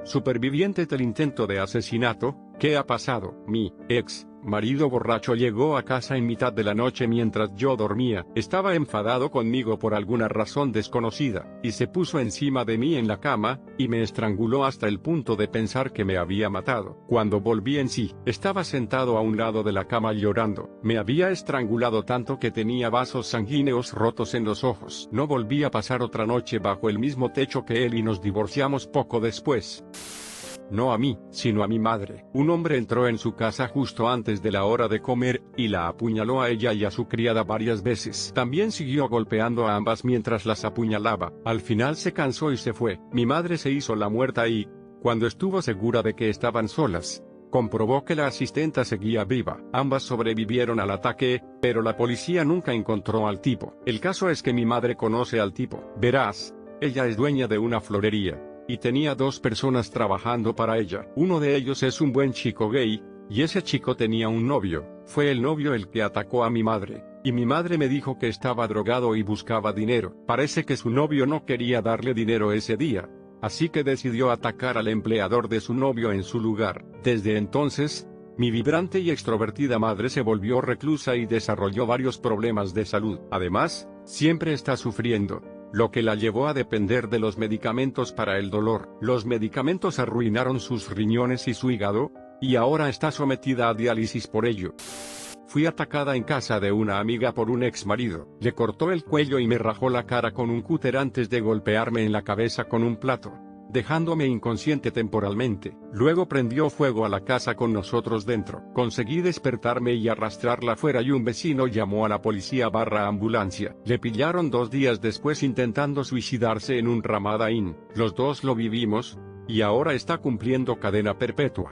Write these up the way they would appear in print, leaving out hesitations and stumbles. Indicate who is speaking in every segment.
Speaker 1: superviviente del intento de asesinato. ¿Qué ha pasado? Mi ex marido borracho llegó a casa en mitad de la noche mientras yo dormía. Estaba enfadado conmigo por alguna razón desconocida, y se puso encima de mí en la cama, y me estranguló hasta el punto de pensar que me había matado. Cuando volví en sí, estaba sentado a un lado de la cama llorando. Me había estrangulado tanto que tenía vasos sanguíneos rotos en los ojos. No volví a pasar otra noche bajo el mismo techo que él y nos divorciamos poco después. No a mí, sino a mi madre. Un hombre entró en su casa justo antes de la hora de comer, y la apuñaló a ella y a su criada varias veces. También siguió golpeando a ambas mientras las apuñalaba. Al final se cansó y se fue. Mi madre se hizo la muerta y, cuando estuvo segura de que estaban solas, comprobó que la asistenta seguía viva. Ambas sobrevivieron al ataque, pero la policía nunca encontró al tipo. El caso es que mi madre conoce al tipo. Verás, ella es dueña de una florería, y tenía 2 personas trabajando para ella. Uno de ellos es un buen chico gay, y ese chico tenía un novio. Fue el novio el que atacó a mi madre, y mi madre me dijo que estaba drogado y buscaba dinero. Parece que su novio no quería darle dinero ese día, así que decidió atacar al empleador de su novio en su lugar. Desde entonces, mi vibrante y extrovertida madre se volvió reclusa y desarrolló varios problemas de salud. Además, siempre está sufriendo, lo que la llevó a depender de los medicamentos para el dolor. Los medicamentos arruinaron sus riñones y su hígado, y ahora está sometida a diálisis por ello. Fui atacada en casa de una amiga por un ex marido. Le cortó el cuello y me rajó la cara con un cúter antes de golpearme en la cabeza con un plato, dejándome inconsciente temporalmente. Luego prendió fuego a la casa con nosotros dentro. Conseguí despertarme y arrastrarla fuera y un vecino llamó a la policía / ambulancia. Le pillaron 2 días después intentando suicidarse en un Ramada Inn. Los 2 lo vivimos, y ahora está cumpliendo cadena perpetua.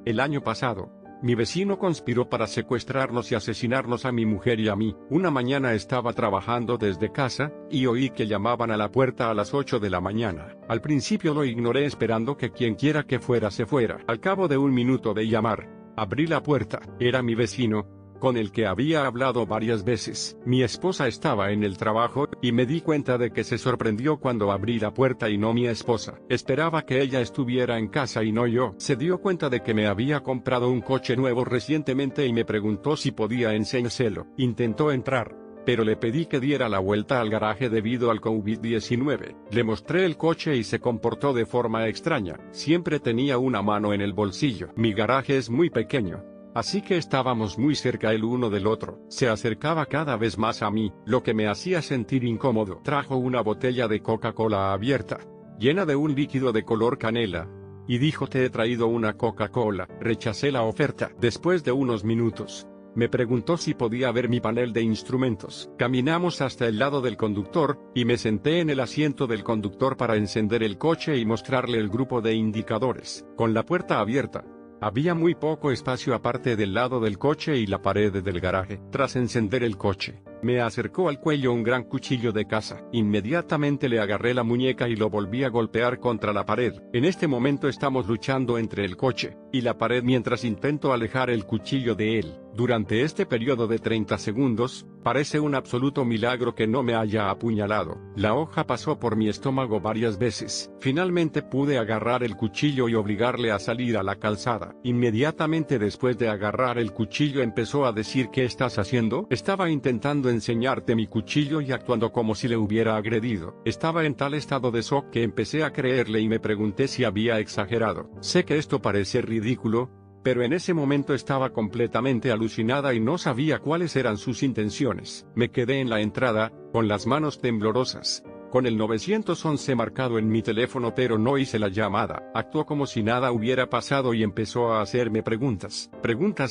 Speaker 1: El año pasado, mi vecino conspiró para secuestrarnos y asesinarnos a mi mujer y a mí. Una mañana estaba trabajando desde casa, y oí que llamaban a la puerta a las 8 de la mañana. Al principio lo ignoré esperando que quien quiera que fuera se fuera. Al cabo de 1 minuto de llamar, abrí la puerta. Era mi vecino, con el que había hablado varias veces. Mi esposa estaba en el trabajo, y me di cuenta de que se sorprendió cuando abrí la puerta y no mi esposa. Esperaba que ella estuviera en casa y no yo. Se dio cuenta de que me había comprado un coche nuevo recientemente y me preguntó si podía enseñárselo. Intentó entrar, pero le pedí que diera la vuelta al garaje debido al COVID-19. Le mostré el coche y se comportó de forma extraña. Siempre tenía una mano en el bolsillo. Mi garaje es muy pequeño, así que estábamos muy cerca el uno del otro. Se acercaba cada vez más a mí, lo que me hacía sentir incómodo. Trajo una botella de Coca-Cola abierta, llena de un líquido de color canela, y dijo: te he traído una Coca-Cola. Rechacé la oferta. Después de unos minutos, me preguntó si podía ver mi panel de instrumentos. Caminamos hasta el lado del conductor, y me senté en el asiento del conductor para encender el coche y mostrarle el grupo de indicadores. Con la puerta abierta, había muy poco espacio aparte del lado del coche y la pared del garaje. Tras encender el coche, me acercó al cuello un gran cuchillo de caza. Inmediatamente le agarré la muñeca y lo volví a golpear contra la pared. En este momento estamos luchando entre el coche y la pared mientras intento alejar el cuchillo de él. Durante este periodo de 30 segundos, parece un absoluto milagro que no me haya apuñalado. La hoja pasó por mi estómago varias veces. Finalmente pude agarrar el cuchillo y obligarle a salir a la calzada. Inmediatamente después de agarrar el cuchillo empezó a decir: ¿qué estás haciendo? Estaba intentando enseñarte mi cuchillo y actuando como si le hubiera agredido. Estaba en tal estado de shock que empecé a creerle y me pregunté si había exagerado. Sé que esto parece ridículo, pero en ese momento estaba completamente alucinada y no sabía cuáles eran sus intenciones. Me quedé en la entrada, con las manos temblorosas, con el 911 marcado en mi teléfono, pero no hice la llamada. Actuó como si nada hubiera pasado y empezó a hacerme preguntas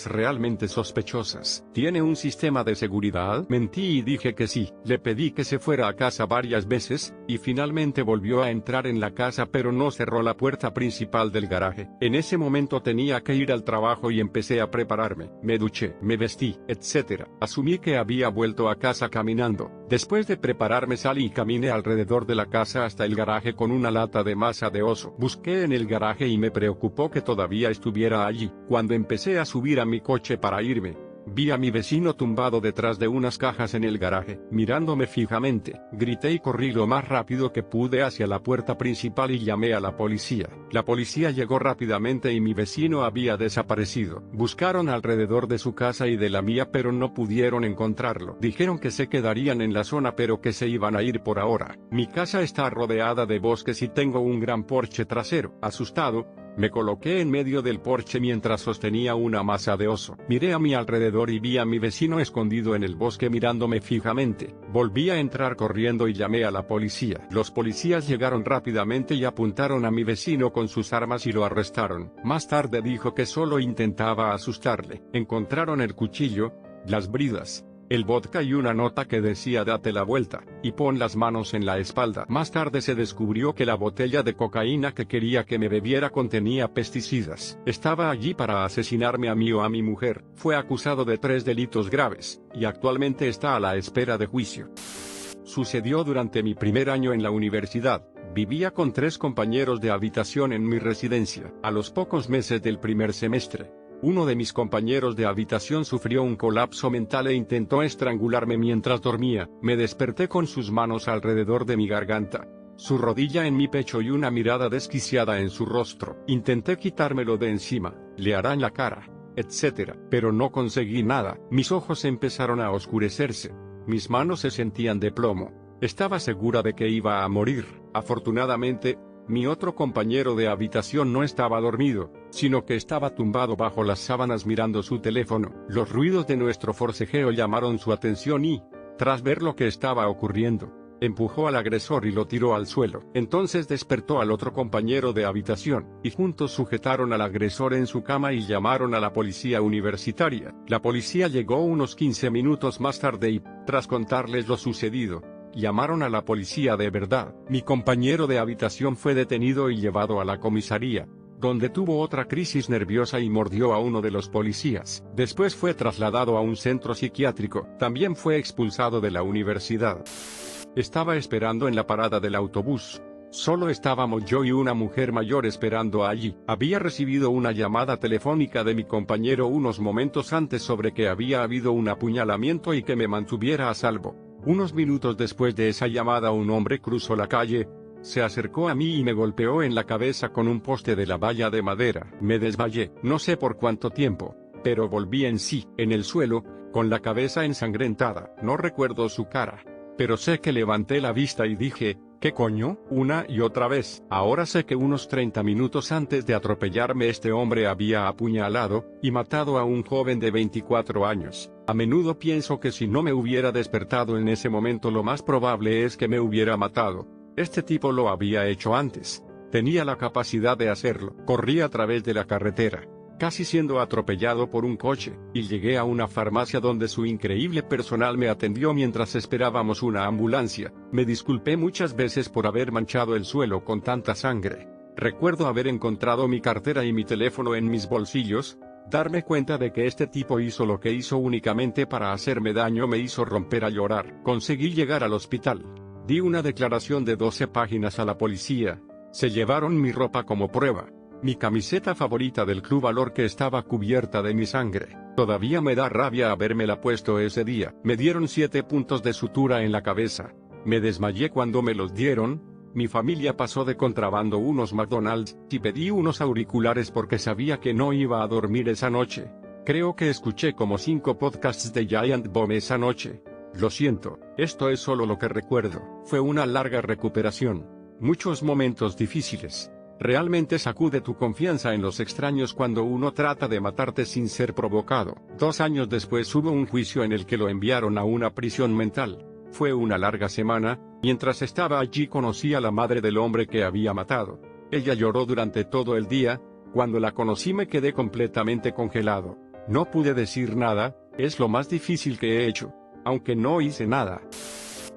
Speaker 1: realmente sospechosas. ¿Tiene un sistema de seguridad? Mentí y dije que sí. Le pedí que se fuera a casa varias veces, y finalmente volvió a entrar en la casa pero no cerró la puerta principal del garaje. En ese momento tenía que ir al trabajo y empecé a prepararme. Me duché, me vestí, etc. Asumí que había vuelto a casa caminando. Después de prepararme salí y caminé alrededor de la casa hasta el garaje con una lata de masa de oso. Busqué en el garaje y me preocupó que todavía estuviera allí. Cuando empecé a subir a mi coche para irme, Vi a mi vecino tumbado detrás de unas cajas en el garaje, mirándome fijamente. Grité y corrí lo más rápido que pude hacia la puerta principal y llamé a la policía. La policía llegó rápidamente y mi vecino había desaparecido. Buscaron alrededor de su casa y de la mía pero no pudieron encontrarlo. Dijeron que se quedarían en la zona pero que se iban a ir por ahora. Mi casa está rodeada de bosques y tengo un gran porche trasero. Asustado, me coloqué en medio del porche mientras sostenía una masa de oso. Miré a mi alrededor y vi a mi vecino escondido en el bosque mirándome fijamente. Volví a entrar corriendo y llamé a la policía. Los policías llegaron rápidamente y apuntaron a mi vecino con sus armas y lo arrestaron. Más tarde dijo que solo intentaba asustarle. Encontraron el cuchillo, las bridas, el vodka y una nota que decía date la vuelta, y pon las manos en la espalda. Más tarde se descubrió que la botella de cocaína que quería que me bebiera contenía pesticidas. Estaba allí para asesinarme a mí o a mi mujer. Fue acusado de 3 delitos graves, y actualmente está a la espera de juicio. Sucedió durante mi primer año en la universidad. Vivía con 3 compañeros de habitación en mi residencia. A los pocos meses del primer semestre, uno de mis compañeros de habitación sufrió un colapso mental e intentó estrangularme mientras dormía. Me desperté con sus manos alrededor de mi garganta, su rodilla en mi pecho y una mirada desquiciada en su rostro. Intenté quitármelo de encima, le harán la cara, etc. Pero no conseguí nada. Mis ojos empezaron a oscurecerse. Mis manos se sentían de plomo. Estaba segura de que iba a morir. Afortunadamente, mi otro compañero de habitación no estaba dormido, sino que estaba tumbado bajo las sábanas mirando su teléfono. Los ruidos de nuestro forcejeo llamaron su atención y, tras ver lo que estaba ocurriendo, empujó al agresor y lo tiró al suelo. Entonces despertó al otro compañero de habitación, y juntos sujetaron al agresor en su cama y llamaron a la policía universitaria. La policía llegó unos 15 minutos más tarde y, tras contarles lo sucedido, llamaron a la policía de verdad. Mi compañero de habitación fue detenido y llevado a la comisaría, donde tuvo otra crisis nerviosa y mordió a uno de los policías. Después fue trasladado a un centro psiquiátrico. También fue expulsado de la universidad. Estaba esperando en la parada del autobús. Solo estábamos yo y una mujer mayor esperando allí. Había recibido una llamada telefónica de mi compañero unos momentos antes sobre que había habido un apuñalamiento y que me mantuviera a salvo. Unos minutos después de esa llamada un hombre cruzó la calle, se acercó a mí y me golpeó en la cabeza con un poste de la valla de madera. Me desmayé, no sé por cuánto tiempo, pero volví en sí, en el suelo, con la cabeza ensangrentada. No recuerdo su cara, pero sé que levanté la vista y dije, ¿qué coño? Una y otra vez. Ahora sé que unos 30 minutos antes de atropellarme este hombre había apuñalado y matado a un joven de 24 años. A menudo pienso que si no me hubiera despertado en ese momento lo más probable es que me hubiera matado. Este tipo lo había hecho antes. Tenía la capacidad de hacerlo. Corrí a través de la carretera, casi siendo atropellado por un coche, y llegué a una farmacia donde su increíble personal me atendió mientras esperábamos una ambulancia. Me disculpé muchas veces por haber manchado el suelo con tanta sangre. Recuerdo haber encontrado mi cartera y mi teléfono en mis bolsillos. Darme cuenta de que este tipo hizo lo que hizo únicamente para hacerme daño me hizo romper a llorar. Conseguí llegar al hospital. Di una declaración de 12 páginas a la policía. Se llevaron mi ropa como prueba. Mi camiseta favorita del Club Valor que estaba cubierta de mi sangre. Todavía me da rabia habérmela puesto ese día. Me dieron 7 puntos de sutura en la cabeza. Me desmayé cuando me los dieron. Mi familia pasó de contrabando unos McDonald's y pedí unos auriculares porque sabía que no iba a dormir esa noche. Creo que escuché como 5 podcasts de Giant Bomb esa noche. Lo siento, esto es solo lo que recuerdo. Fue una larga recuperación. Muchos momentos difíciles. Realmente sacude tu confianza en los extraños cuando uno trata de matarte sin ser provocado. 2 años después hubo un juicio en el que lo enviaron a una prisión mental. Fue una larga semana. Mientras estaba allí conocí a la madre del hombre que había matado. Ella lloró durante todo el día. Cuando la conocí me quedé completamente congelado. No pude decir nada. Es lo más difícil que he hecho. Aunque no hice nada.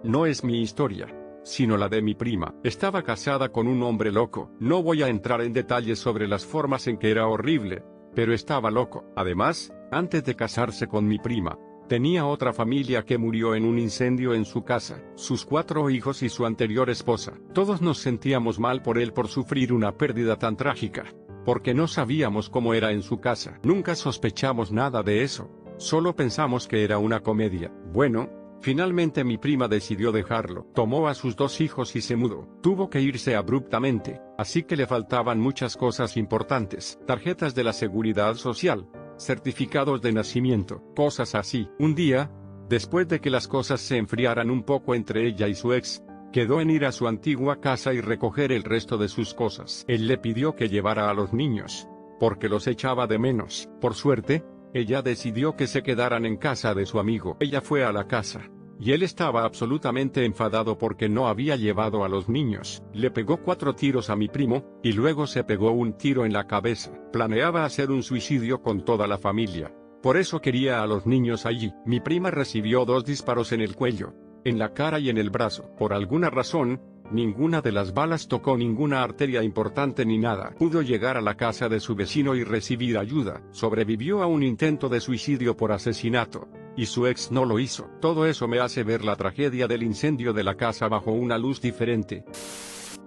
Speaker 1: No es mi historia, sino la de mi prima. Estaba casada con un hombre loco. No voy a entrar en detalles sobre las formas en que era horrible, pero estaba loco. Además, antes de casarse con mi prima, tenía otra familia que murió en un incendio en su casa, sus 4 hijos y su anterior esposa. Todos nos sentíamos mal por él por sufrir una pérdida tan trágica, porque no sabíamos cómo era en su casa. Nunca sospechamos nada de eso. Solo pensamos que era una comedia. Bueno, finalmente mi prima decidió dejarlo. Tomó a sus 2 hijos y se mudó. Tuvo que irse abruptamente, así que le faltaban muchas cosas importantes. Tarjetas de la Seguridad Social, certificados de nacimiento, cosas así. Un día, después de que las cosas se enfriaran un poco entre ella y su ex, quedó en ir a su antigua casa y recoger el resto de sus cosas. Él le pidió que llevara a los niños, porque los echaba de menos. Por suerte, ella decidió que se quedaran en casa de su amigo. Ella fue a la casa, y él estaba absolutamente enfadado porque no había llevado a los niños. Le pegó 4 tiros a mi primo, y luego se pegó un tiro en la cabeza. Planeaba hacer un suicidio con toda la familia. Por eso quería a los niños allí. Mi prima recibió 2 disparos en el cuello, en la cara y en el brazo. Por alguna razón, ninguna de las balas tocó ninguna arteria importante ni nada. Pudo llegar a la casa de su vecino y recibir ayuda. Sobrevivió a un intento de suicidio por asesinato, y su ex no lo hizo. Todo eso me hace ver la tragedia del incendio de la casa bajo una luz diferente.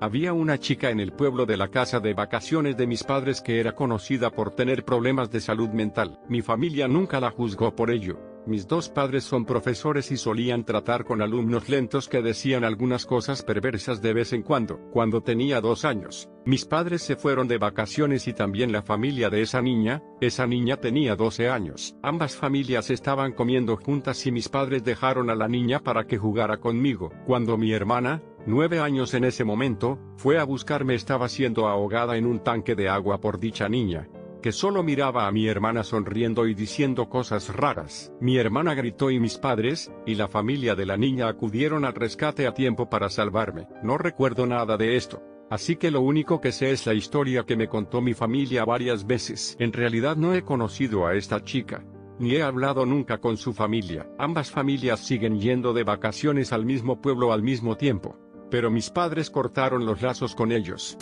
Speaker 1: Había una chica en el pueblo de la casa de vacaciones de mis padres que era conocida por tener problemas de salud mental. Mi familia nunca la juzgó por ello. Mis 2 padres son profesores y solían tratar con alumnos lentos que decían algunas cosas perversas de vez en cuando. Cuando tenía 2 años, mis padres se fueron de vacaciones y también la familia de esa niña tenía 12 años. Ambas familias estaban comiendo juntas y mis padres dejaron a la niña para que jugara conmigo. Cuando mi hermana, 9 años en ese momento, fue a buscarme, estaba siendo ahogada en un tanque de agua por dicha niña, que solo miraba a mi hermana sonriendo y diciendo cosas raras. Mi hermana gritó y mis padres, y la familia de la niña acudieron al rescate a tiempo para salvarme. No recuerdo nada de esto, así que lo único que sé es la historia que me contó mi familia varias veces. En realidad no he conocido a esta chica, ni he hablado nunca con su familia. Ambas familias siguen yendo de vacaciones al mismo pueblo al mismo tiempo, pero mis padres cortaron los lazos con ellos.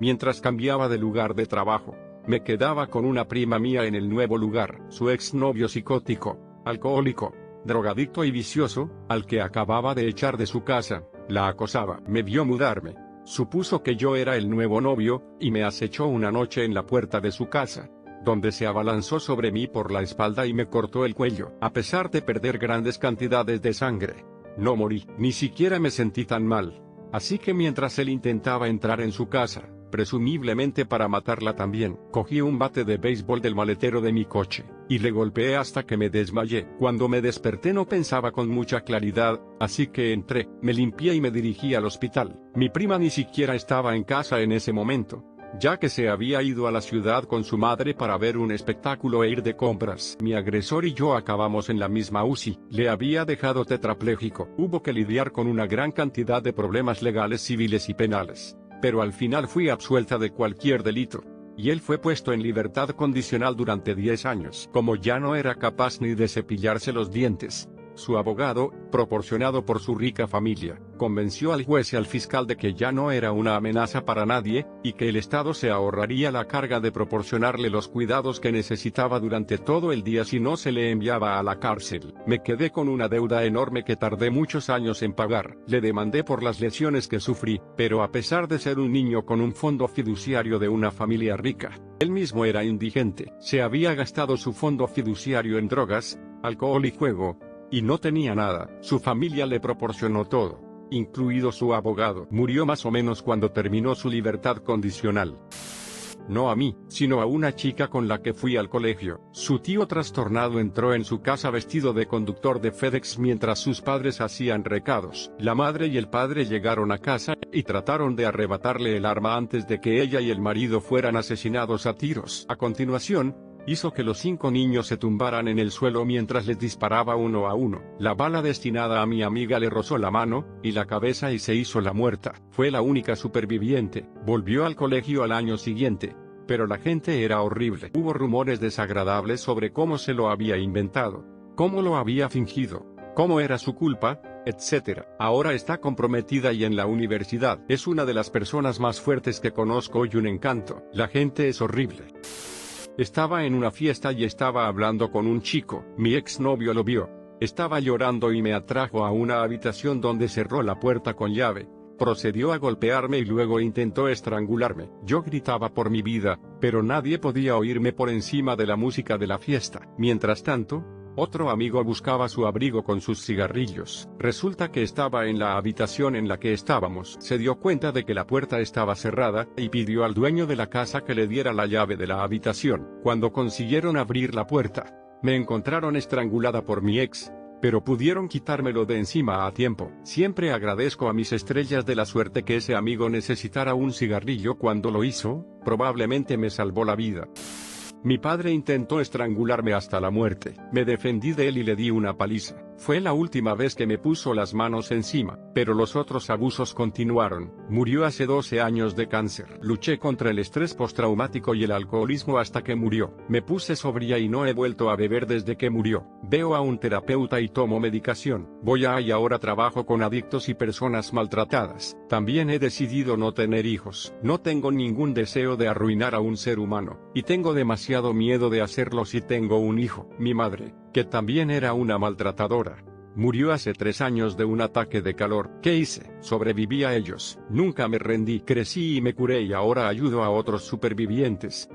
Speaker 1: Mientras cambiaba de lugar de trabajo, me quedaba con una prima mía en el nuevo lugar. Su exnovio psicótico, alcohólico, drogadicto y vicioso, al que acababa de echar de su casa, la acosaba. Me vio mudarme, supuso que yo era el nuevo novio, y me acechó una noche en la puerta de su casa, donde se abalanzó sobre mí por la espalda y me cortó el cuello. A pesar de perder grandes cantidades de sangre, no morí, ni siquiera me sentí tan mal. Así que mientras él intentaba entrar en su casa, presumiblemente para matarla también, cogí un bate de béisbol del maletero de mi coche, y le golpeé hasta que me desmayé. Cuando me desperté no pensaba con mucha claridad, así que entré, me limpié y me dirigí al hospital. Mi prima ni siquiera estaba en casa en ese momento, ya que se había ido a la ciudad con su madre para ver un espectáculo e ir de compras. Mi agresor y yo acabamos en la misma UCI. Le había dejado tetrapléjico. Hubo que lidiar con una gran cantidad de problemas legales, civiles y penales, pero al final fui absuelta de cualquier delito, y él fue puesto en libertad condicional durante 10 años. Como ya no era capaz ni de cepillarse los dientes, su abogado, proporcionado por su rica familia, convenció al juez y al fiscal de que ya no era una amenaza para nadie, y que el Estado se ahorraría la carga de proporcionarle los cuidados que necesitaba durante todo el día si no se le enviaba a la cárcel. Me quedé con una deuda enorme que tardé muchos años en pagar. Le demandé por las lesiones que sufrí, pero a pesar de ser un niño con un fondo fiduciario de una familia rica, él mismo era indigente. Se había gastado su fondo fiduciario en drogas, alcohol y juego, y no tenía nada. Su familia le proporcionó todo, incluido su abogado. Murió más o menos cuando terminó su libertad condicional. No a mí, sino a una chica con la que fui al colegio. Su tío trastornado entró en su casa vestido de conductor de FedEx mientras sus padres hacían recados. La madre y el padre llegaron a casa, y trataron de arrebatarle el arma antes de que ella y el marido fueran asesinados a tiros. A continuación, hizo que los 5 niños se tumbaran en el suelo mientras les disparaba uno a uno. La bala destinada a mi amiga le rozó la mano y la cabeza y se hizo la muerta. Fue la única superviviente. Volvió al colegio al año siguiente, pero la gente era horrible. Hubo rumores desagradables sobre cómo se lo había inventado, cómo lo había fingido, cómo era su culpa, etc. Ahora está comprometida y en la universidad. Es una de las personas más fuertes que conozco y un encanto. La gente es horrible. Estaba en una fiesta y estaba hablando con un chico. Mi exnovio lo vio. Estaba llorando y me atrajo a una habitación donde cerró la puerta con llave, Procedió a golpearme y luego intentó estrangularme. Yo gritaba por mi vida, pero nadie podía oírme por encima de la música de la fiesta. Mientras tanto, otro amigo buscaba su abrigo con sus cigarrillos. Resulta que estaba en la habitación en la que estábamos. Se dio cuenta de que la puerta estaba cerrada, y pidió al dueño de la casa que le diera la llave de la habitación. Cuando consiguieron abrir la puerta, me encontraron estrangulada por mi ex, pero pudieron quitármelo de encima a tiempo. Siempre agradezco a mis estrellas de la suerte que ese amigo necesitara un cigarrillo cuando lo hizo, probablemente me salvó la vida. Mi padre intentó estrangularme hasta la muerte. Me defendí de él y le di una paliza. Fue la última vez que me puso las manos encima, pero los otros abusos continuaron. Murió hace 12 años de cáncer. Luché contra el estrés postraumático y el alcoholismo hasta que murió. Me puse sobria y no he vuelto a beber desde que murió. Veo a un terapeuta y tomo medicación. Voy a y ahora trabajo con adictos y personas maltratadas. También he decidido no tener hijos. No tengo ningún deseo de arruinar a un ser humano, y tengo demasiado miedo de hacerlo si tengo un hijo. Mi madre, que también era una maltratadora, murió hace 3 años de un ataque de calor. ¿Qué hice? Sobreviví a ellos. Nunca me rendí. Crecí y me curé y ahora ayudo a otros supervivientes.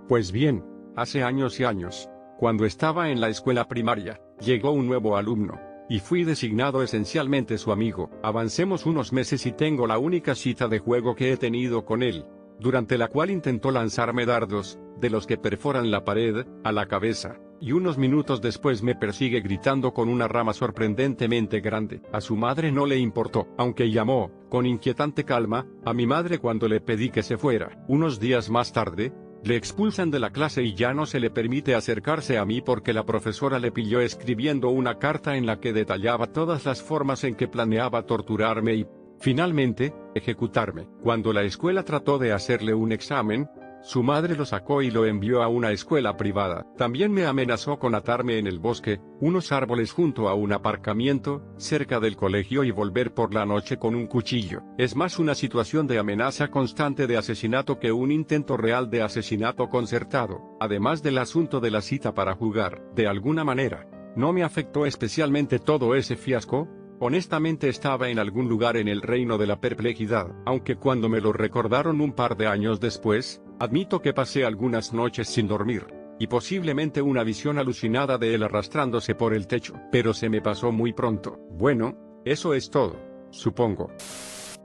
Speaker 1: Pues bien, hace años y años, cuando estaba en la escuela primaria, llegó un nuevo alumno, y fui designado esencialmente su amigo. Avancemos unos meses y tengo la única cita de juego que he tenido con él, durante la cual intentó lanzarme dardos, de los que perforan la pared, a la cabeza, y unos minutos después me persigue gritando con una rama sorprendentemente grande. A su madre no le importó, aunque llamó, con inquietante calma, a mi madre cuando le pedí que se fuera. Unos días más tarde, le expulsan de la clase y ya no se le permite acercarse a mí porque la profesora le pilló escribiendo una carta en la que detallaba todas las formas en que planeaba torturarme y, finalmente, ejecutarme. Cuando la escuela trató de hacerle un examen, su madre lo sacó y lo envió a una escuela privada. También me amenazó con atarme en el bosque, unos árboles junto a un aparcamiento, cerca del colegio y volver por la noche con un cuchillo. Es más una situación de amenaza constante de asesinato que un intento real de asesinato concertado. Además del asunto de la cita para jugar, de alguna manera, no me afectó especialmente todo ese fiasco. Honestamente estaba en algún lugar en el reino de la perplejidad, aunque cuando me lo recordaron un par de años después, admito que pasé algunas noches sin dormir, y posiblemente una visión alucinada de él arrastrándose por el techo, pero se me pasó muy pronto. Bueno, eso es todo, supongo.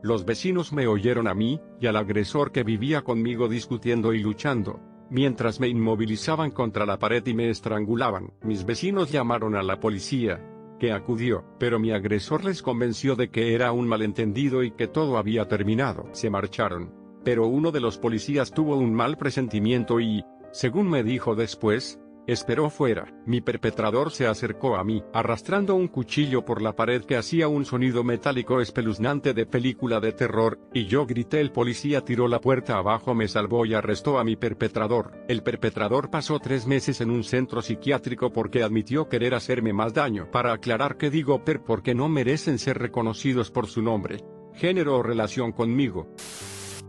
Speaker 1: Los vecinos me oyeron a mí, y al agresor que vivía conmigo discutiendo y luchando, mientras me inmovilizaban contra la pared y me estrangulaban. Mis vecinos llamaron a la policía, que acudió, pero mi agresor les convenció de que era un malentendido y que todo había terminado. Se marcharon, pero uno de los policías tuvo un mal presentimiento y, según me dijo después, esperó fuera. Mi perpetrador se acercó a mí, arrastrando un cuchillo por la pared que hacía un sonido metálico espeluznante de película de terror, y yo grité. El policía tiró la puerta abajo, me salvó y arrestó a mi perpetrador. El perpetrador pasó 3 meses en un centro psiquiátrico porque admitió querer hacerme más daño. Para aclarar que digo porque no merecen ser reconocidos por su nombre, género o relación conmigo.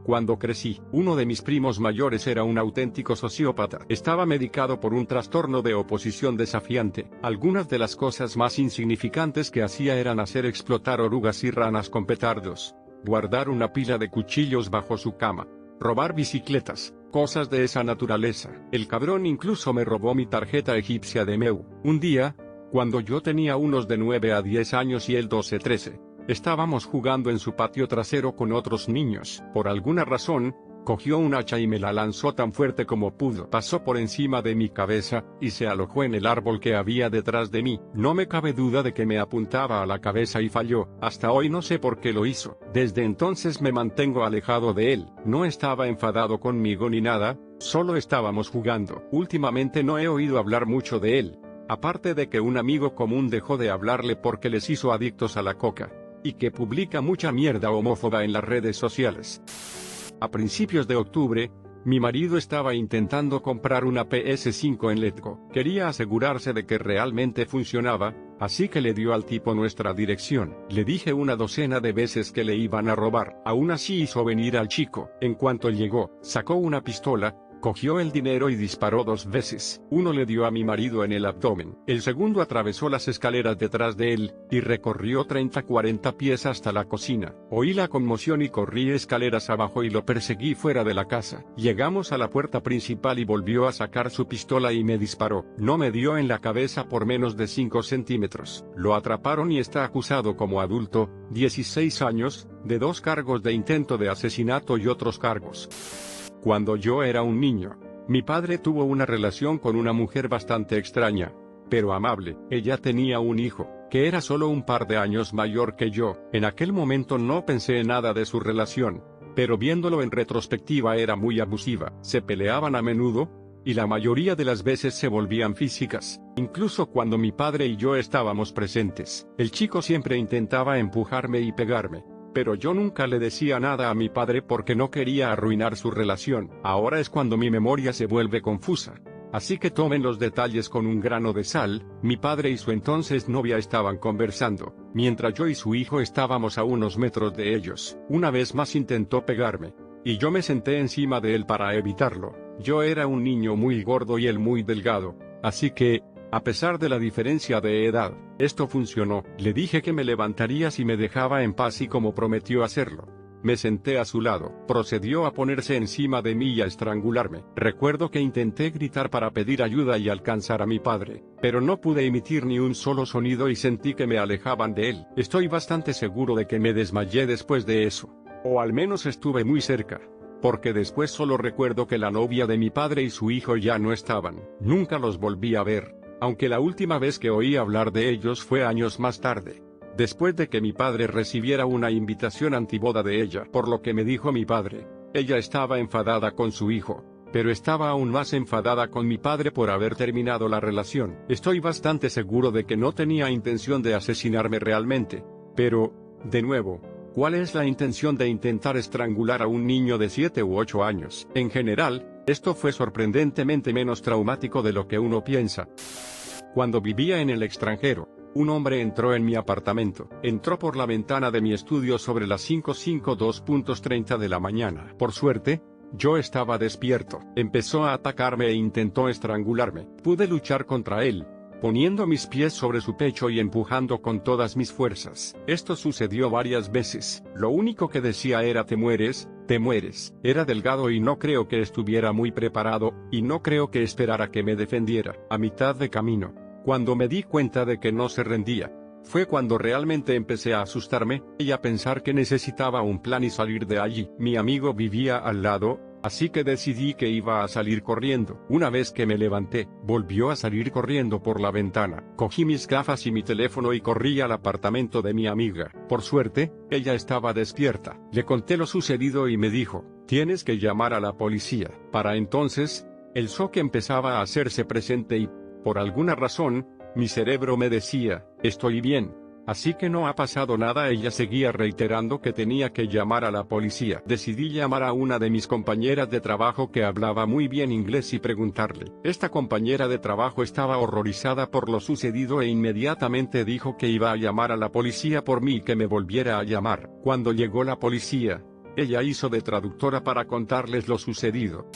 Speaker 1: Cuando crecí, uno de mis primos mayores era un auténtico sociópata. Estaba medicado por un trastorno de oposición desafiante. Algunas de las cosas más insignificantes que hacía eran hacer explotar orugas y ranas con petardos, guardar una pila de cuchillos bajo su cama, robar bicicletas, cosas de esa naturaleza. El cabrón incluso me robó mi tarjeta egipcia de Meu. Un día, cuando yo tenía unos de 9 a 10 años y él 12-13, estábamos jugando en su patio trasero con otros niños. Por alguna razón, cogió un hacha y me la lanzó tan fuerte como pudo. Pasó por encima de mi cabeza, y se alojó en el árbol que había detrás de mí. No me cabe duda de que me apuntaba a la cabeza y falló. Hasta hoy no sé por qué lo hizo. Desde entonces me mantengo alejado de él. No estaba enfadado conmigo ni nada, solo estábamos jugando. Últimamente no he oído hablar mucho de él, aparte de que un amigo común dejó de hablarle porque les hizo adictos a la coca, y que publica mucha mierda homófoba en las redes sociales. A principios de octubre, mi marido estaba intentando comprar una PS5 en Letgo. Quería asegurarse de que realmente funcionaba, así que le dio al tipo nuestra dirección. Le dije una docena de veces que le iban a robar. Aún así hizo venir al chico. En cuanto llegó, sacó una pistola, Cogió el dinero y disparó 2 veces. Uno le dio a mi marido en el abdomen. El segundo atravesó las escaleras detrás de él, y recorrió 30-40 pies hasta la cocina. Oí la conmoción y corrí escaleras abajo y lo perseguí fuera de la casa. Llegamos a la puerta principal y volvió a sacar su pistola y me disparó. No me dio en la cabeza por menos de 5 centímetros. Lo atraparon y está acusado como adulto, 16 años, de 2 cargos de intento de asesinato y otros cargos. Cuando yo era un niño, mi padre tuvo una relación con una mujer bastante extraña, pero amable. Ella tenía un hijo, que era solo un par de años mayor que yo. En aquel momento no pensé en nada de su relación, pero viéndolo en retrospectiva era muy abusiva. Se peleaban a menudo, y la mayoría de las veces se volvían físicas, incluso cuando mi padre y yo estábamos presentes. El chico siempre intentaba empujarme y pegarme, pero yo nunca le decía nada a mi padre porque no quería arruinar su relación. Ahora es cuando mi memoria se vuelve confusa. Así que tomen los detalles con un grano de sal. Mi padre y su entonces novia estaban conversando, mientras yo y su hijo estábamos a unos metros de ellos. Una vez más intentó pegarme, y yo me senté encima de él para evitarlo. Yo era un niño muy gordo y él muy delgado, así que, a pesar de la diferencia de edad, esto funcionó. Le dije que me levantaría si me dejaba en paz y como prometió hacerlo, me senté a su lado. Procedió a ponerse encima de mí y a estrangularme. Recuerdo que intenté gritar para pedir ayuda y alcanzar a mi padre, pero no pude emitir ni un solo sonido y sentí que me alejaban de él. Estoy bastante seguro de que me desmayé después de eso, o al menos estuve muy cerca, porque después solo recuerdo que la novia de mi padre y su hijo ya no estaban. Nunca los volví a ver, aunque la última vez que oí hablar de ellos fue años más tarde, después de que mi padre recibiera una invitación antiboda de ella. Por lo que me dijo mi padre, ella estaba enfadada con su hijo, pero estaba aún más enfadada con mi padre por haber terminado la relación. Estoy bastante seguro de que no tenía intención de asesinarme realmente, pero, de nuevo, ¿cuál es la intención de intentar estrangular a un niño de 7 u 8 años? En general, esto fue sorprendentemente menos traumático de lo que uno piensa. Cuando vivía en el extranjero, un hombre entró en mi apartamento. Entró por la ventana de mi estudio sobre las 5:52:30 de la mañana. Por suerte, yo estaba despierto. Empezó a atacarme e intentó estrangularme. Pude luchar contra él, poniendo mis pies sobre su pecho y empujando con todas mis fuerzas. Esto sucedió varias veces. Lo único que decía era "te mueres, te mueres". Era delgado y no creo que estuviera muy preparado, y no creo que esperara que me defendiera. A mitad de camino, cuando me di cuenta de que no se rendía, fue cuando realmente empecé a asustarme, y a pensar que necesitaba un plan y salir de allí. Mi amigo vivía al lado, así que decidí que iba a salir corriendo. Una vez que me levanté, volvió a salir corriendo por la ventana. Cogí mis gafas y mi teléfono y corrí al apartamento de mi amiga. Por suerte, ella estaba despierta. Le conté lo sucedido y me dijo, "Tienes que llamar a la policía". Para entonces, el shock empezaba a hacerse presente y, por alguna razón, mi cerebro me decía, "Estoy bien, así que no ha pasado nada". Ella seguía reiterando que tenía que llamar a la policía. Decidí llamar a una de mis compañeras de trabajo que hablaba muy bien inglés y preguntarle. Esta compañera de trabajo estaba horrorizada por lo sucedido e inmediatamente dijo que iba a llamar a la policía por mí y que me volviera a llamar. Cuando llegó la policía, ella hizo de traductora para contarles lo sucedido.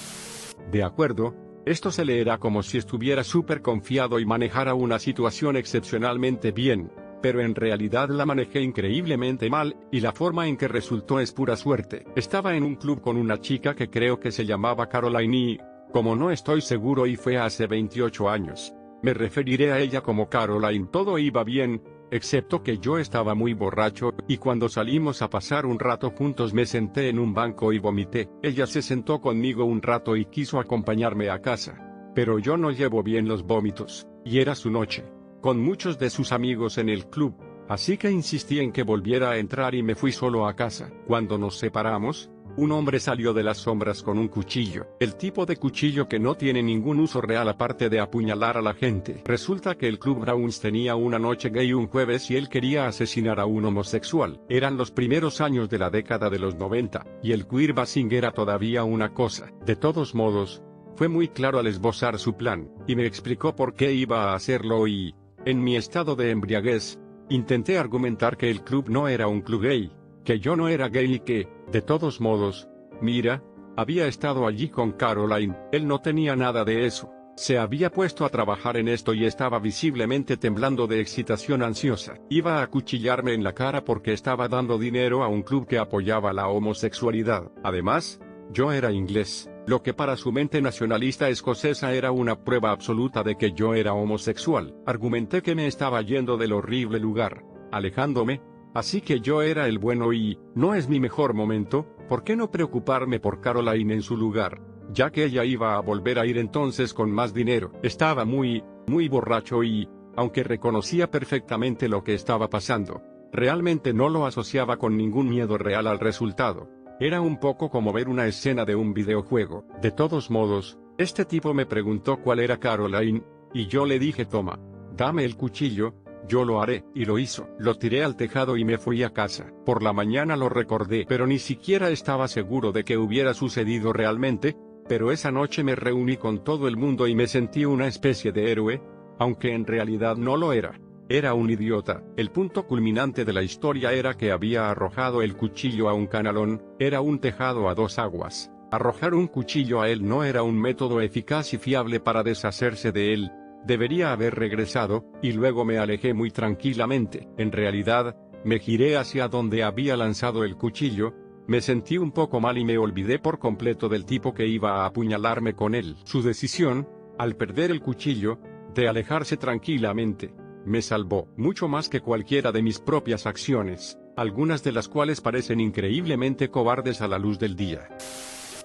Speaker 1: De acuerdo. Esto se leerá como si estuviera súper confiado y manejara una situación excepcionalmente bien, pero en realidad la manejé increíblemente mal, y la forma en que resultó es pura suerte. Estaba en un club con una chica que creo que se llamaba Caroline y, como no estoy seguro y fue hace 28 años, me referiré a ella como Caroline. Todo iba bien, excepto que yo estaba muy borracho, y cuando salimos a pasar un rato juntos me senté en un banco y vomité. Ella se sentó conmigo un rato y quiso acompañarme a casa, pero yo no llevo bien los vómitos, y era su noche, con muchos de sus amigos en el club, así que insistí en que volviera a entrar y me fui solo a casa. Cuando nos separamos, un hombre salió de las sombras con un cuchillo, el tipo de cuchillo que no tiene ningún uso real aparte de apuñalar a la gente. Resulta que el Club Browns tenía una noche gay un jueves y él quería asesinar a un homosexual. Eran los primeros años de la década de los 90, y el queerbashing era todavía una cosa. De todos modos, fue muy claro al esbozar su plan, y me explicó por qué iba a hacerlo y, en mi estado de embriaguez, intenté argumentar que el club no era un club gay, que yo no era gay y que, de todos modos, mira, Había estado allí con Caroline, él no tenía nada de eso. Se había puesto a trabajar en esto y estaba visiblemente temblando de excitación ansiosa. Iba a acuchillarme en la cara porque estaba dando dinero a un club que apoyaba la homosexualidad. Además, yo era inglés, lo que para su mente nacionalista escocesa era una prueba absoluta de que yo era homosexual. Argumenté que me estaba yendo del horrible lugar, alejándome, así que yo era el bueno y, no es mi mejor momento, ¿por qué no preocuparme por Caroline en su lugar? Ya que ella iba a volver a ir entonces con más dinero. Estaba muy borracho y, aunque reconocía perfectamente lo que estaba pasando, realmente no lo asociaba con ningún miedo real al resultado. Era un poco como ver una escena de un videojuego. De todos modos, este tipo me preguntó cuál era Caroline, y yo le dije toma, dame el cuchillo, yo lo haré, y lo hizo. Lo tiré al tejado y me fui a casa. Por la mañana lo recordé, pero ni siquiera estaba seguro de que hubiera sucedido realmente, pero esa noche me reuní con todo el mundo y me sentí una especie de héroe, aunque en realidad no lo era. Era un idiota. El punto culminante de la historia era que había arrojado el cuchillo a un canalón, era un tejado a dos aguas. Arrojar un cuchillo a él no era un método eficaz y fiable para deshacerse de él. Debería haber regresado, y luego me alejé muy tranquilamente. En realidad, me giré hacia donde había lanzado el cuchillo. Me sentí un poco mal y me olvidé por completo del tipo que iba a apuñalarme con él. Su decisión, al perder el cuchillo, de alejarse tranquilamente, me salvó mucho más que cualquiera de mis propias acciones, algunas de las cuales parecen increíblemente cobardes a la luz del día.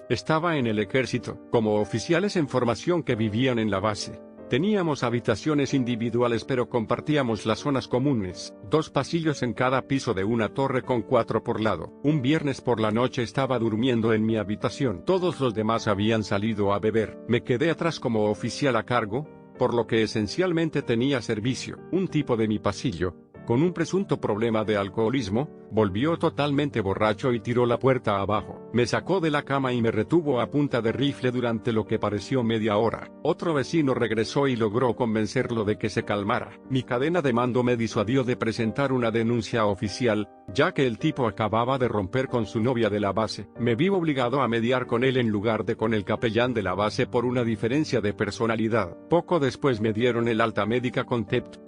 Speaker 1: Estaba en el ejército, como oficiales en formación que vivían en la base. Teníamos habitaciones individuales pero compartíamos las zonas comunes, 2 pasillos en cada piso de una torre con 4 por lado. Un viernes por la noche estaba durmiendo en mi habitación. Todos los demás habían salido a beber. Me quedé atrás como oficial a cargo, por lo que esencialmente tenía servicio. Un tipo de mi pasillo, con un presunto problema de alcoholismo, volvió totalmente borracho y tiró la puerta abajo. Me sacó de la cama y me retuvo a punta de rifle durante lo que pareció media hora. Otro vecino regresó y logró convencerlo de que se calmara. Mi cadena de mando me disuadió de presentar una denuncia oficial, ya que el tipo acababa de romper con su novia de la base. Me vi obligado a mediar con él en lugar de con el capellán de la base por una diferencia de personalidad. Poco después me dieron el alta médica con TEPT.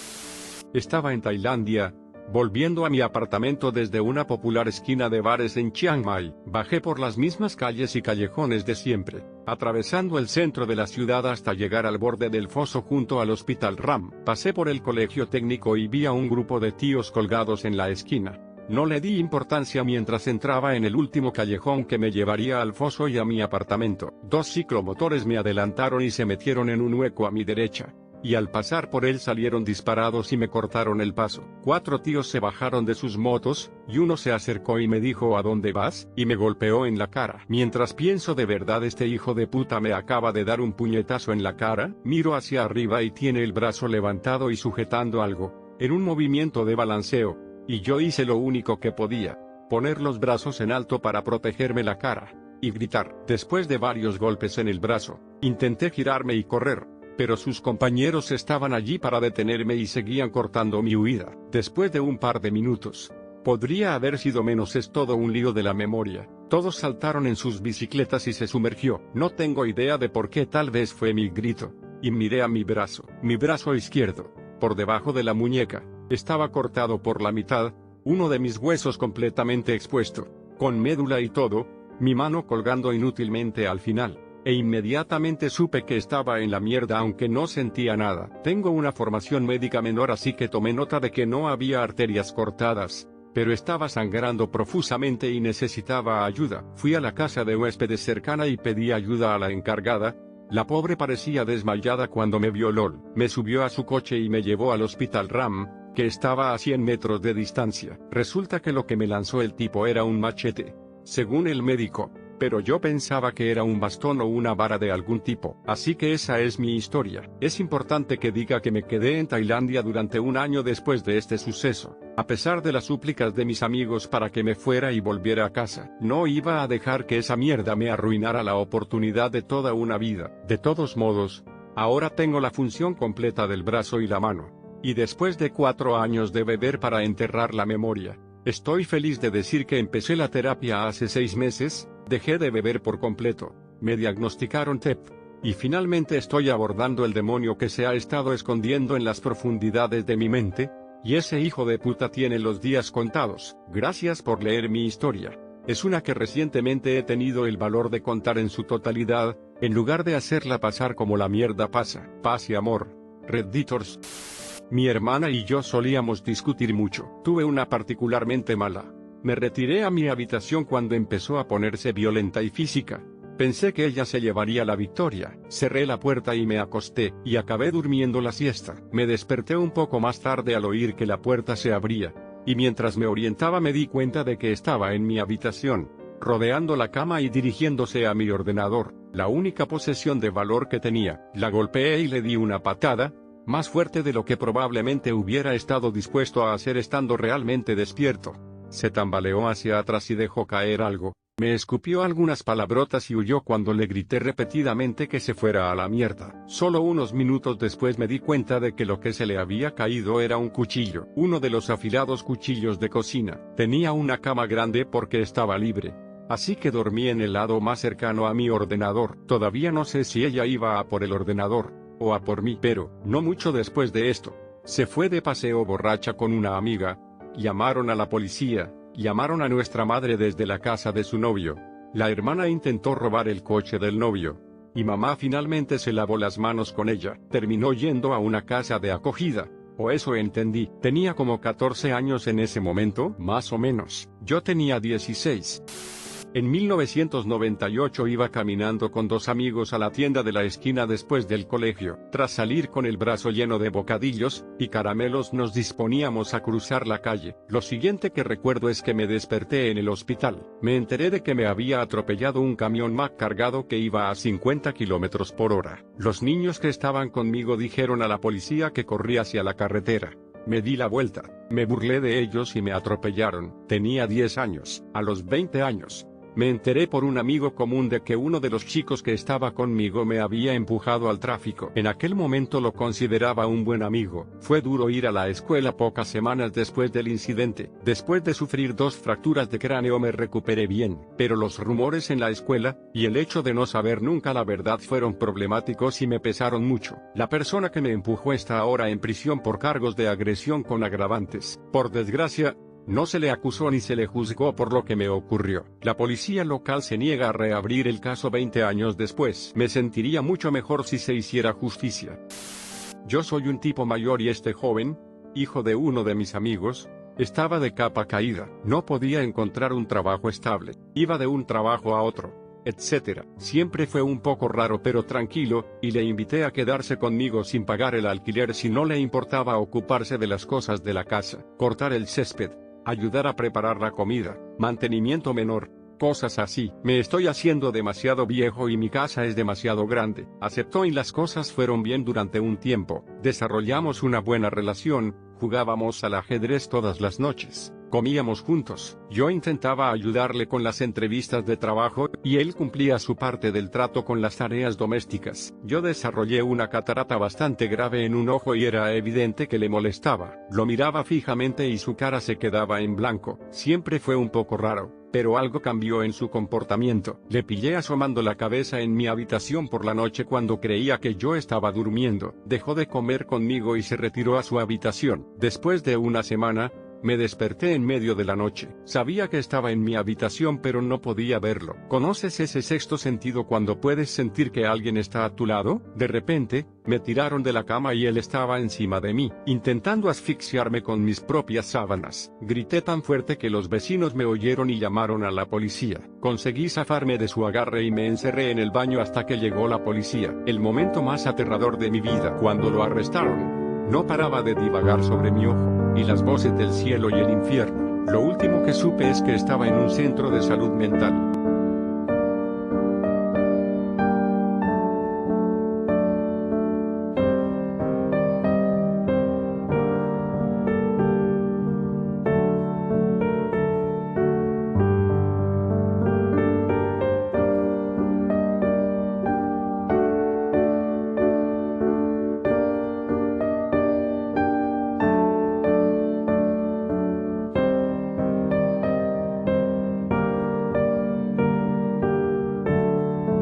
Speaker 1: Estaba en Tailandia, volviendo a mi apartamento desde una popular esquina de bares en Chiang Mai. Bajé por las mismas calles y callejones de siempre, atravesando el centro de la ciudad hasta llegar al borde del foso junto al Hospital Ram. Pasé por el colegio técnico y vi a un grupo de tíos colgados en la esquina. No le di importancia mientras entraba en el último callejón que me llevaría al foso y a mi apartamento. 2 ciclomotores me adelantaron y se metieron en un hueco a mi derecha. Y al pasar por él salieron disparados y me cortaron el paso. 4 tíos se bajaron de sus motos, y uno se acercó y me dijo ¿a dónde vas? Y me golpeó en la cara. Mientras pienso ¿de verdad este hijo de puta me acaba de dar un puñetazo en la cara? Miro hacia arriba y tiene el brazo levantado y sujetando algo, en un movimiento de balanceo, y yo hice lo único que podía, poner los brazos en alto para protegerme la cara, y gritar. Después de varios golpes en el brazo, intenté girarme y correr, pero sus compañeros estaban allí para detenerme y seguían cortando mi huida. Después de un par de minutos, podría haber sido menos, es todo un lío de la memoria. Todos saltaron en sus bicicletas y se sumergió. No tengo idea de por qué, tal vez fue mi grito. Y miré a mi brazo izquierdo, por debajo de la muñeca, estaba cortado por la mitad, uno de mis huesos completamente expuesto, con médula y todo, mi mano colgando inútilmente al final. E inmediatamente supe que estaba en la mierda aunque no sentía nada. Tengo una formación médica menor así que tomé nota de que no había arterias cortadas, pero estaba sangrando profusamente y necesitaba ayuda. Fui a la casa de huéspedes cercana y pedí ayuda a la encargada. La pobre parecía desmayada cuando me vio. Me subió a su coche y me llevó al Hospital Ram, que estaba a 100 metros de distancia. Resulta que lo que me lanzó el tipo era un machete, según el médico, pero yo pensaba que era un bastón o una vara de algún tipo. Así que esa es mi historia. Es importante que diga que me quedé en Tailandia durante un año después de este suceso. A pesar de las súplicas de mis amigos para que me fuera y volviera a casa, no iba a dejar que esa mierda me arruinara la oportunidad de toda una vida. De todos modos, ahora tengo la función completa del brazo y la mano. Y después de 4 años de beber para enterrar la memoria, estoy feliz de decir que empecé la terapia hace 6 meses, Dejé de beber por completo. Me diagnosticaron TEP. Y finalmente estoy abordando el demonio que se ha estado escondiendo en las profundidades de mi mente. Y ese hijo de puta tiene los días contados. Gracias por leer mi historia. Es una que recientemente he tenido el valor de contar en su totalidad, en lugar de hacerla pasar como la mierda pasa. Paz y amor. Redditors. Mi hermana y yo solíamos discutir mucho. Tuve una particularmente mala. Me retiré a mi habitación cuando empezó a ponerse violenta y física. Pensé que ella se llevaría la victoria. Cerré la puerta y me acosté, y acabé durmiendo la siesta. Me desperté un poco más tarde al oír que la puerta se abría, y mientras me orientaba me di cuenta de que estaba en mi habitación, rodeando la cama y dirigiéndose a mi ordenador, la única posesión de valor que tenía. La golpeé y le di una patada, más fuerte de lo que probablemente hubiera estado dispuesto a hacer estando realmente despierto. Se tambaleó hacia atrás y dejó caer algo. Me escupió algunas palabrotas y huyó cuando le grité repetidamente que se fuera a la mierda. Solo unos minutos después me di cuenta de que lo que se le había caído era un cuchillo, uno de los afilados cuchillos de cocina. Tenía una cama grande porque estaba libre, así que dormí en el lado más cercano a mi ordenador. Todavía no sé si ella iba a por el ordenador, o a por mí, pero, no mucho después de esto, se fue de paseo borracha con una amiga. Llamaron a la policía. Llamaron a nuestra madre desde la casa de su novio. La hermana intentó robar el coche del novio. Y mamá finalmente se lavó las manos con ella. Terminó yendo a una casa de acogida. O eso entendí. Tenía como 14 años en ese momento, más o menos. Yo tenía 16. En 1998 iba caminando con dos amigos a la tienda de la esquina después del colegio. Tras salir con el brazo lleno de bocadillos y caramelos nos disponíamos a cruzar la calle. Lo siguiente que recuerdo es que me desperté en el hospital. Me enteré de que me había atropellado un camión Mack cargado que iba a 50 kilómetros por hora. Los niños que estaban conmigo dijeron a la policía que corrí hacia la carretera. Me di la vuelta, me burlé de ellos y me atropellaron. Tenía 10 años. A los 20 años. Me enteré por un amigo común de que uno de los chicos que estaba conmigo me había empujado al tráfico. En aquel momento lo consideraba un buen amigo. Fue duro ir a la escuela pocas semanas después del incidente. Después de sufrir 2 fracturas de cráneo me recuperé bien, pero los rumores en la escuela, y el hecho de no saber nunca la verdad fueron problemáticos y me pesaron mucho. La persona que me empujó está ahora en prisión por cargos de agresión con agravantes. Por desgracia, no se le acusó ni se le juzgó por lo que me ocurrió. La policía local se niega a reabrir el caso 20 años después. Me sentiría mucho mejor si se hiciera justicia. Yo soy un tipo mayor y este joven, hijo de uno de mis amigos, estaba de capa caída. No podía encontrar un trabajo estable. Iba de un trabajo a otro, etc. Siempre fue un poco raro pero tranquilo, y le invité a quedarse conmigo sin pagar el alquiler si no le importaba ocuparse de las cosas de la casa, cortar el césped, ayudar a preparar la comida, mantenimiento menor, cosas así. Me estoy haciendo demasiado viejo y mi casa es demasiado grande. Aceptó y las cosas fueron bien durante un tiempo. Desarrollamos una buena relación, jugábamos al ajedrez todas las noches, comíamos juntos. Yo intentaba ayudarle con las entrevistas de trabajo, y él cumplía su parte del trato con las tareas domésticas. Yo desarrollé una catarata bastante grave en un ojo y era evidente que le molestaba. Lo miraba fijamente y su cara se quedaba en blanco. Siempre fue un poco raro, pero algo cambió en su comportamiento. Le pillé asomando la cabeza en mi habitación por la noche cuando creía que yo estaba durmiendo. Dejó de comer conmigo y se retiró a su habitación. Después de una semana, me desperté en medio de la noche. Sabía que estaba en mi habitación pero no podía verlo. ¿Conoces ese sexto sentido cuando puedes sentir que alguien está a tu lado? De repente, me tiraron de la cama y él estaba encima de mí, intentando asfixiarme con mis propias sábanas. Grité tan fuerte que los vecinos me oyeron y llamaron a la policía. Conseguí zafarme de su agarre y me encerré en el baño hasta que llegó la policía. El momento más aterrador de mi vida. Cuando lo arrestaron, no paraba de divagar sobre mi ojo, y las voces del cielo y el infierno. Lo último que supe es que estaba en un centro de salud mental.